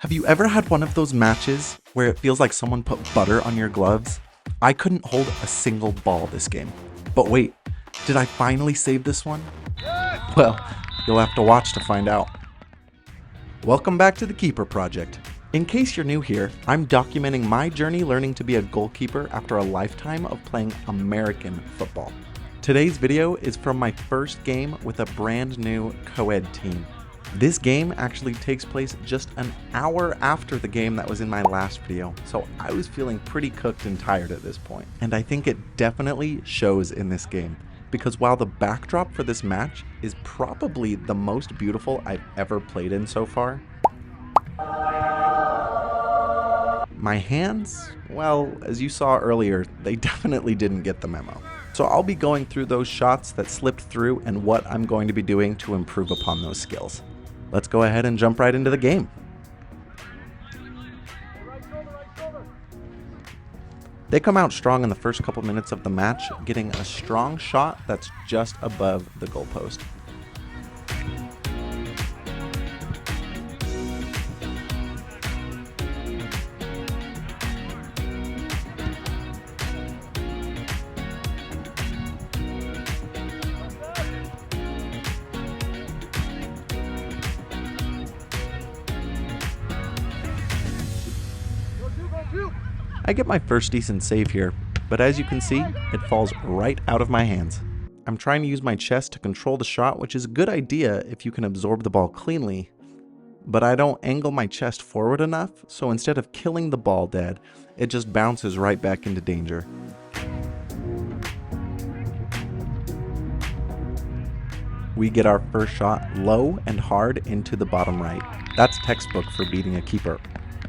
Have you ever had one of those matches where it feels like someone put butter on your gloves? I couldn't hold a single ball this game. But wait, did I finally save this one? Well, you'll have to watch to find out. Welcome back to the Keeper Project. In case you're new here, I'm documenting my journey learning to be a goalkeeper after a lifetime of playing American football. Today's video is from my first game with a brand new co-ed team. This game actually takes place just an hour after the game that was in my last video, so I was feeling pretty cooked and tired at this point. And I think it definitely shows in this game, because while the backdrop for this match is probably the most beautiful I've ever played in so far, my hands, well, as you saw earlier, they definitely didn't get the memo. So I'll be going through those shots that slipped through and what I'm going to be doing to improve upon those skills. Let's go ahead and jump right into the game. They come out strong in the first couple minutes of the match, getting a strong shot that's just above the goalpost. I get my first decent save here, but as you can see, it falls right out of my hands. I'm trying to use my chest to control the shot, which is a good idea if you can absorb the ball cleanly, but I don't angle my chest forward enough, so instead of killing the ball dead, it just bounces right back into danger. We get our first shot low and hard into the bottom right. That's textbook for beating a keeper.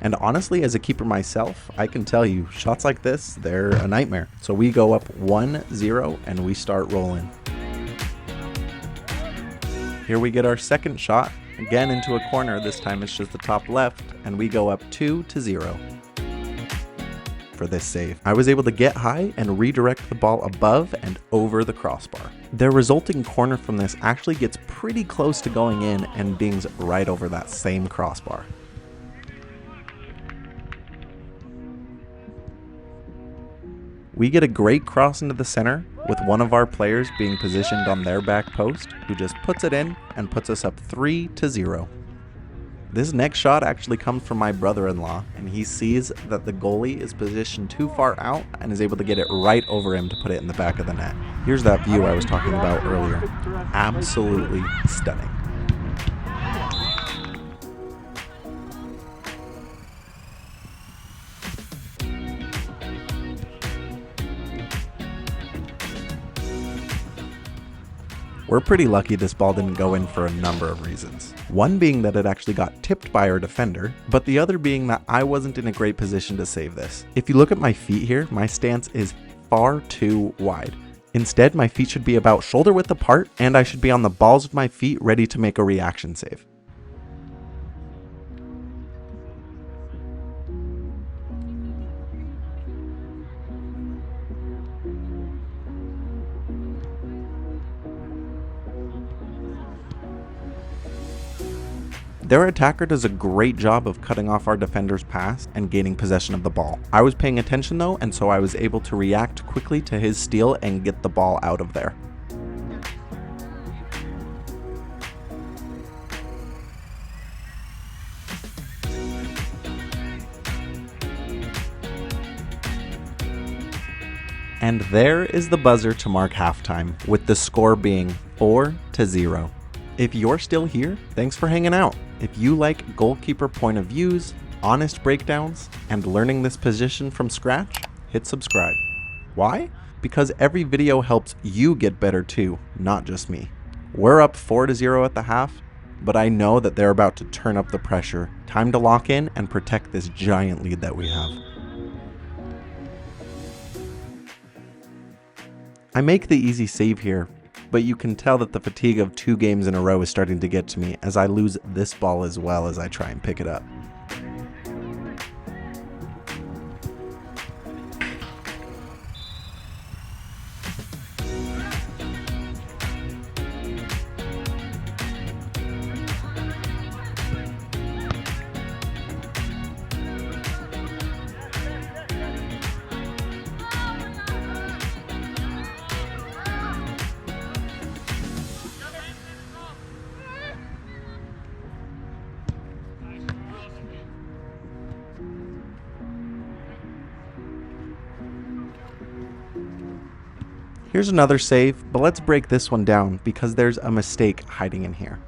And honestly, as a keeper myself, I can tell you, shots like this, they're a nightmare. So we go up 1-0 and we start rolling. Here we get our second shot, again into a corner, this time it's just the top left, and we go up 2-0 for this save. I was able to get high and redirect the ball above and over the crossbar. The resulting corner from this actually gets pretty close to going in and dings right over that same crossbar. We get a great cross into the center, with one of our players being positioned on their back post, who just puts it in and puts us up 3-0. This next shot actually comes from my brother-in-law, and he sees that the goalie is positioned too far out and is able to get it right over him to put it in the back of the net. Here's that view I was talking about earlier. Absolutely stunning. We're pretty lucky this ball didn't go in for a number of reasons. One being that it actually got tipped by our defender, but the other being that I wasn't in a great position to save this. If you look at my feet here, my stance is far too wide. Instead, my feet should be about shoulder width apart, and I should be on the balls of my feet ready to make a reaction save. Their attacker does a great job of cutting off our defender's pass and gaining possession of the ball. I was paying attention though, and so I was able to react quickly to his steal and get the ball out of there. And there is the buzzer to mark halftime, with the score being 4-0. If you're still here, thanks for hanging out. If you like goalkeeper point of views, honest breakdowns, and learning this position from scratch, hit subscribe. Why? Because every video helps you get better too, not just me. We're up 4-0 at the half, but I know that they're about to turn up the pressure. Time to lock in and protect this giant lead that we have. I make the easy save here, but you can tell that the fatigue of 2 games in a row is starting to get to me as I lose this ball as well as I try and pick it up. Here's another save, but let's break this one down because there's a mistake hiding in here.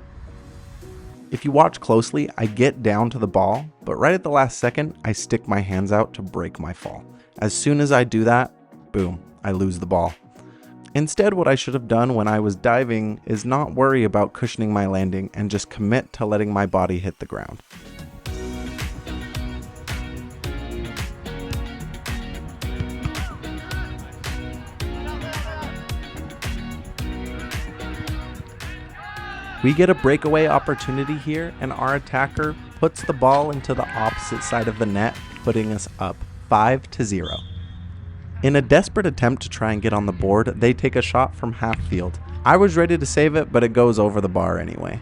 If you watch closely, I get down to the ball, but right at the last second, I stick my hands out to break my fall. As soon as I do that, boom, I lose the ball. Instead, what I should have done when I was diving is not worry about cushioning my landing and just commit to letting my body hit the ground. We get a breakaway opportunity here, and our attacker puts the ball into the opposite side of the net, putting us up 5-0. In a desperate attempt to try and get on the board, they take a shot from half field. I was ready to save it, but it goes over the bar anyway.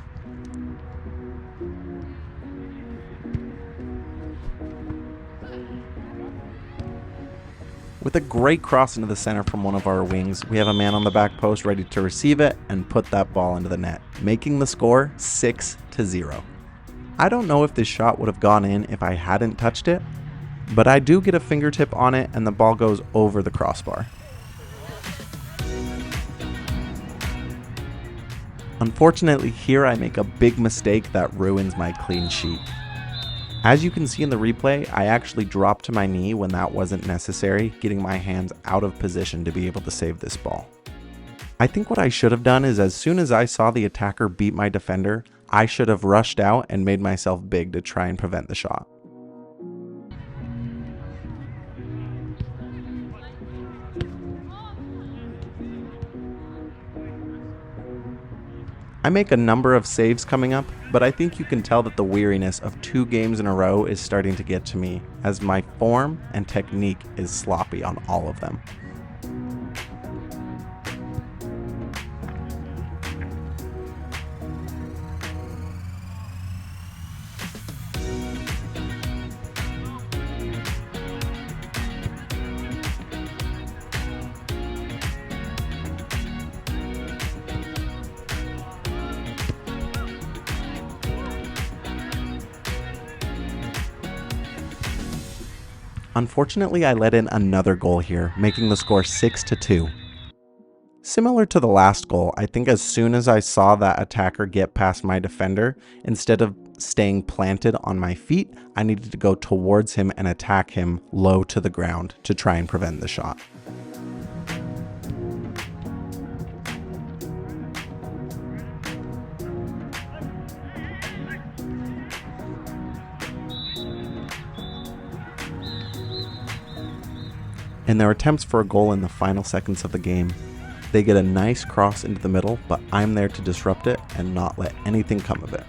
With a great cross into the center from one of our wings, we have a man on the back post ready to receive it and put that ball into the net, making the score 6-0. I don't know if this shot would have gone in if I hadn't touched it, but I do get a fingertip on it and the ball goes over the crossbar. Unfortunately, here I make a big mistake that ruins my clean sheet. As you can see in the replay, I actually dropped to my knee when that wasn't necessary, getting my hands out of position to be able to save this ball. I think what I should have done is as soon as I saw the attacker beat my defender, I should have rushed out and made myself big to try and prevent the shot. I make a number of saves coming up, but I think you can tell that the weariness of 2 games in a row is starting to get to me, as my form and technique is sloppy on all of them. Unfortunately, I let in another goal here, making the score 6-2. Similar to the last goal, I think as soon as I saw that attacker get past my defender, instead of staying planted on my feet, I needed to go towards him and attack him low to the ground to try and prevent the shot. In their attempts for a goal in the final seconds of the game, they get a nice cross into the middle, but I'm there to disrupt it and not let anything come of it.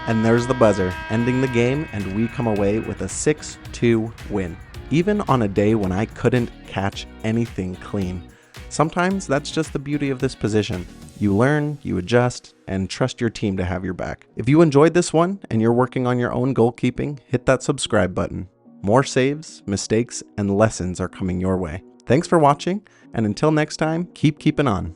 And there's the buzzer, ending the game, and we come away with a 6-2 win. Even on a day when I couldn't catch anything clean. Sometimes that's just the beauty of this position. You learn, you adjust, and trust your team to have your back. If you enjoyed this one and you're working on your own goalkeeping, hit that subscribe button. More saves, mistakes, and lessons are coming your way. Thanks for watching, and until next time, keep keeping on.